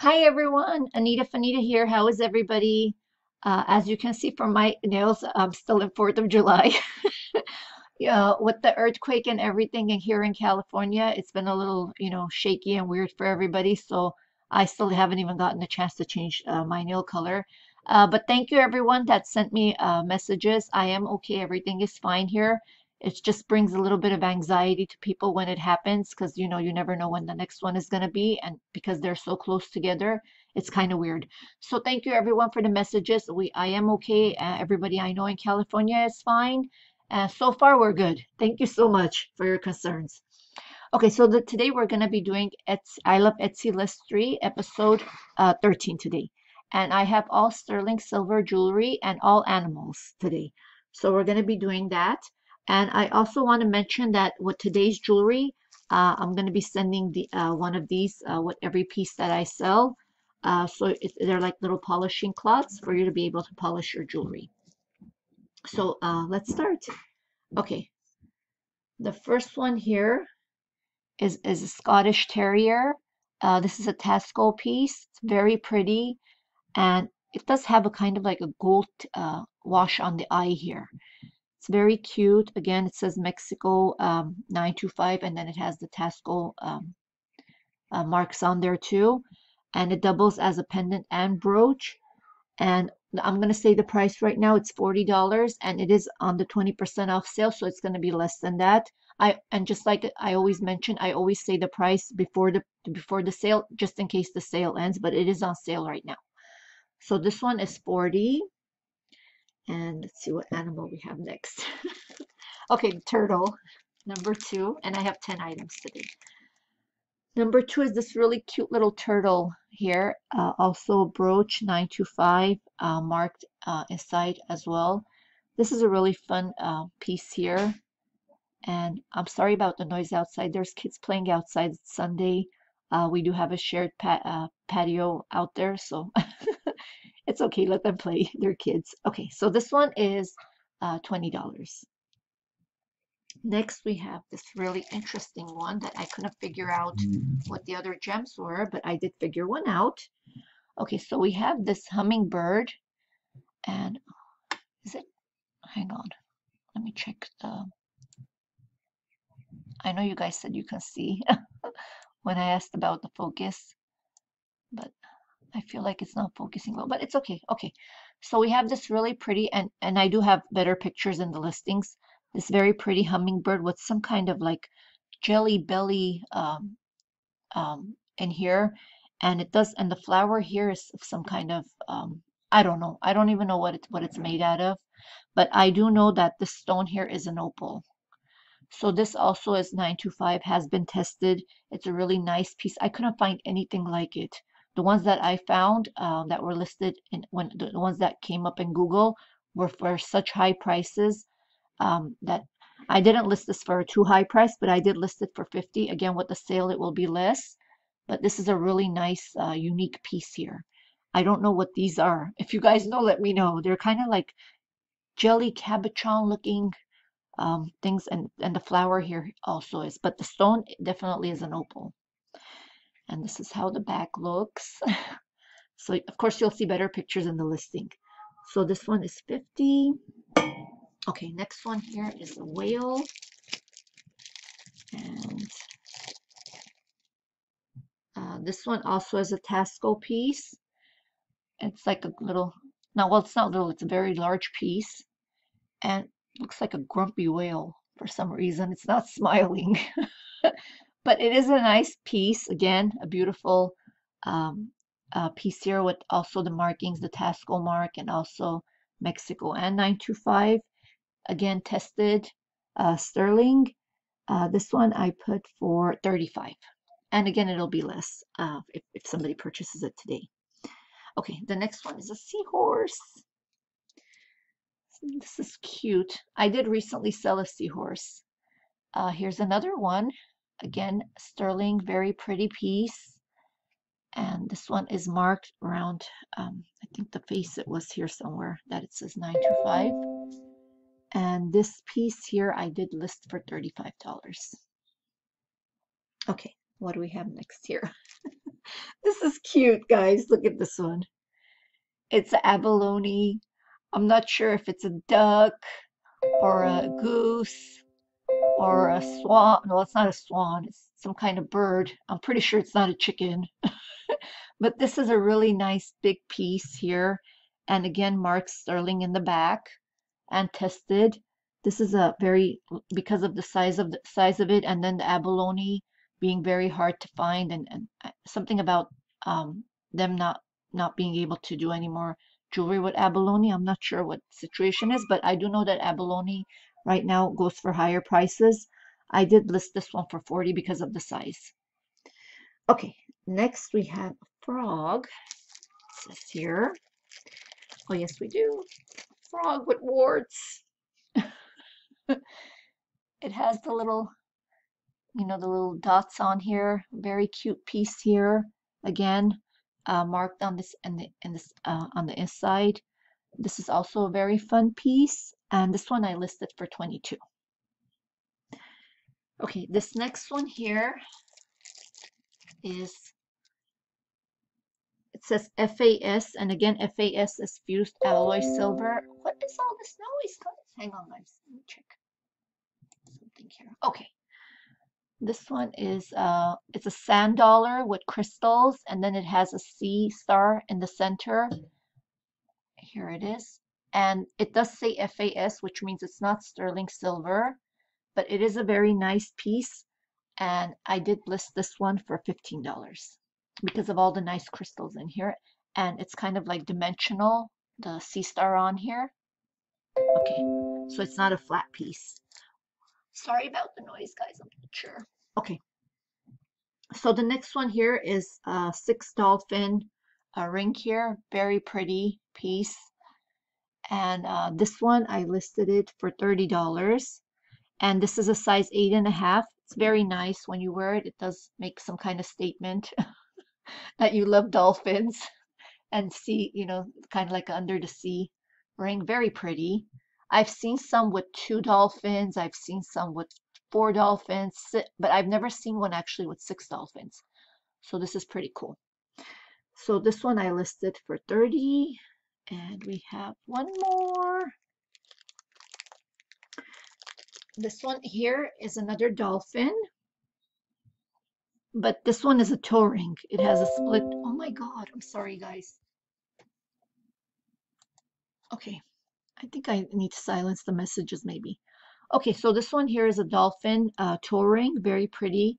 Hi everyone, Anita Fanita here. How is everybody? As you can see from my nails, I'm still in 4th of July. Yeah, with the earthquake and everything in here in California, it's been a little, shaky and weird for everybody. So I still haven't even gotten a chance to change my nail color. But thank you everyone that sent me messages. I am okay. Everything is fine here. It just brings a little bit of anxiety to people when it happens because you never know when the next one is going to be, and because they're so close together, it's kind of weird. So thank you everyone for the messages. I am okay. Everybody I know in California is fine. So far, we're good. Thank you so much for your concerns. Okay, so today we're going to be doing I Love Etsy List 3, episode 13 today. And I have all sterling silver jewelry and all animals today. So we're going to be doing that. And I also want to mention that with today's jewelry, I'm going to be sending the one of these with every piece that I sell. They're like little polishing cloths for you to be able to polish your jewelry. So let's start. Okay, the first one here is a Scottish Terrier. This is a Tasco piece. It's very pretty, and it does have a kind of like a gold wash on the eye here. It's very cute. Again, it says Mexico 925, and then it has the Tasco marks on there too. And it doubles as a pendant and brooch. And I'm going to say the price right now, it's $40, and it is on the 20% off sale, so it's going to be less than that. And just like I always mention, I always say the price before the sale, just in case the sale ends, but it is on sale right now. So this one is 40, and let's see what animal we have next. Okay, turtle, number 2, and I have 10 items today. Number 2 is this really cute little turtle here, also brooch 925, marked inside as well. This is a really fun piece here, and I'm sorry about the noise outside. There's kids playing outside. It's Sunday. We do have a shared patio out there, so it's okay. Let them play. They're kids. Okay, so this one is $20. Next, we have this really interesting one that I couldn't figure out what the other gems were, but I did figure one out. Okay, so we have this hummingbird, and is it? Hang on, let me check. I know you guys said you can see when I asked about the focus, but I feel like it's not focusing well, but it's okay. Okay, so we have this really pretty, and I do have better pictures in the listings. This very pretty hummingbird with some kind of like jelly belly in here, and the flower here is of some kind of I don't know. I don't even know what it's made out of, but I do know that the stone here is an opal. So this also is 925, has been tested. It's a really nice piece. I couldn't find anything like it. The ones that I found that were listed in when the ones that came up in Google were for such high prices that I didn't list this for a too high price, but I did list it for 50. Again, with the sale, it will be less. But this is a really nice, unique piece here. I don't know what these are. If you guys know, let me know. They're kind of like jelly cabochon looking things, and the flower here also is. But the stone definitely is an opal. And this is how the back looks. So of course you'll see better pictures in the listing. So this one is 50. Okay, next one here is a whale. And this one also is a Tasco piece. It's like a little, no, well, it's not little, it's a very large piece. And it looks like a grumpy whale for some reason. It's not smiling. But it is a nice piece. Again, a beautiful piece here with also the markings, the Tasco mark, and also Mexico and 925. Again, tested sterling. This one I put for 35. And again, it'll be less if somebody purchases it today. Okay, the next one is a seahorse. This is cute. I did recently sell a seahorse. Here's another one. Again, sterling, very pretty piece. And this one is marked around, I think the face it was here somewhere that it says 925. And this piece here I did list for $35. Okay, What do we have next here? This is cute, guys. Look at this one. It's an abalone. I'm not sure if it's a duck or a goose or a swan. No, it's not a swan. It's some kind of bird. I'm pretty sure it's not a chicken. But this is a really nice big piece here. And again, marked sterling in the back and tested. This is a very, because of the size of it, and then the abalone being very hard to find, and something about them not being able to do any more jewelry with abalone. I'm not sure what the situation is, but I do know that abalone right now goes for higher prices. I did list this one for 40 because of the size. Okay, next we have a frog. It says here. Oh yes, we do. Frog with warts. It has the little, the little dots on here. Very cute piece here. Again, marked on this and this on the inside. This is also a very fun piece, and this one I listed for 22. Okay, this next one here is, it says FAS, and again, FAS is fused alloy silver. What is all this noise, guys? Hang on, guys. Let me check something here. Okay. This one is it's a sand dollar with crystals, and then it has a sea star in the center. Here it is. And it does say FAS, which means it's not sterling silver, but it is a very nice piece. And I did list this one for $15 because of all the nice crystals in here. And it's kind of like dimensional, the sea star on here. Okay, so it's not a flat piece. Sorry about the noise, guys. I'm not sure. Okay. So the next one here is a 6 dolphin ring here. Very pretty piece. And this one, I listed it for $30. And this is a size 8.5. It's very nice when you wear it. It does make some kind of statement that you love dolphins and sea, kind of like under the sea ring. Very pretty. I've seen some with 2 dolphins. I've seen some with 4 dolphins, but I've never seen one actually with 6 dolphins. So this is pretty cool. So this one I listed for 30, and we have one more. This one here is another dolphin, but this one is a toe ring. It has a split. Oh my God, I'm sorry, guys. Okay, I think I need to silence the messages maybe. Okay, so this one here is a dolphin toe ring, very pretty,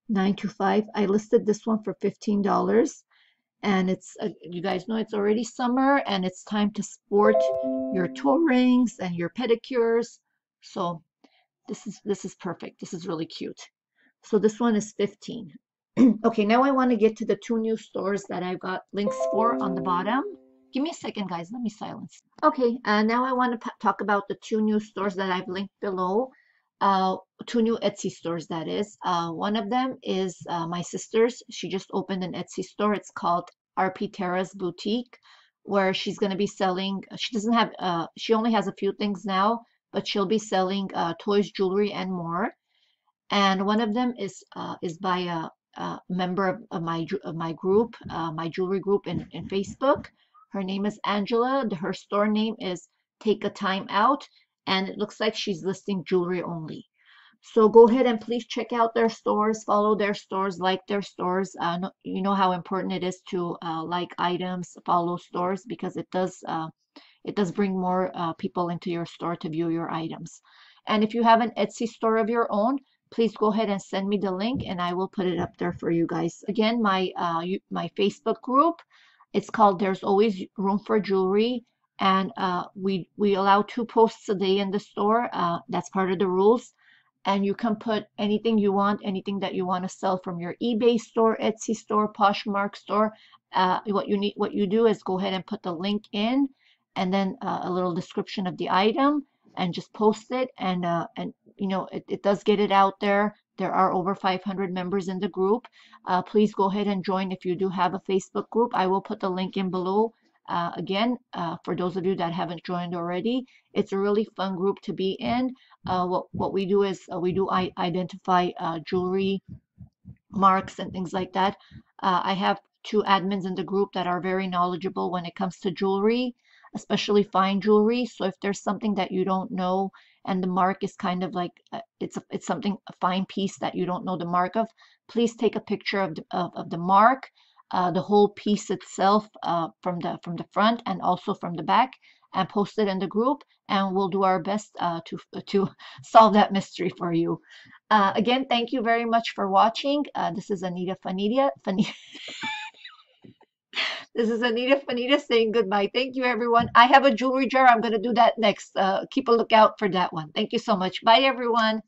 925. I listed this one for $15. And it's, you guys know it's already summer and it's time to sport your toe rings and your pedicures. So this is perfect. This is really cute. So this one is 15. Okay, now I want to get to the 2 new stores that I've got links for on the bottom. Give me a second, guys. Let me silence. Okay, now I want to talk about the 2 new stores that I've linked below. 2 new Etsy stores, that is. One of them is my sister's. She just opened an Etsy store. It's called RP Terra's Boutique, where she's going to be selling. She doesn't have. She only has a few things now, but she'll be selling toys, jewelry, and more. And one of them is by a member of my group, my jewelry group in Facebook. Her name is Angela. Her store name is Take a Time Out, and it looks like she's listing jewelry only. So go ahead and please check out their stores, follow their stores, like their stores. You know how important it is to like items, follow stores, because it does bring more people into your store to view your items. And if you have an Etsy store of your own, please go ahead and send me the link and I will put it up there for you guys. Again, my Facebook group, it's called There's Always Room for Jewelry. And we allow 2 posts a day in the store. That's part of the rules. And you can put anything you want, anything that you want to sell from your eBay store, Etsy store, Poshmark store. What you do is go ahead and put the link in, and then a little description of the item, and just post it. And it does get it out there. There are over 500 members in the group. Please go ahead and join if you do have a Facebook group. I will put the link in below. Again, for those of you that haven't joined already, it's a really fun group to be in. What we do is we do identify jewelry marks and things like that. I have two admins in the group that are very knowledgeable when it comes to jewelry, especially fine jewelry. So if there's something that you don't know and the mark is kind of like it's something a fine piece that you don't know the mark of, please take a picture of the mark, the whole piece itself from the front and also from the back, and post it in the group, and we'll do our best to solve that mystery for you. Again, thank you very much for watching. This is Anita Fanita. This is Anita Fanita saying goodbye. Thank you, everyone. I have a jewelry jar. I'm going to do that next. Keep a lookout for that one. Thank you so much. Bye, everyone.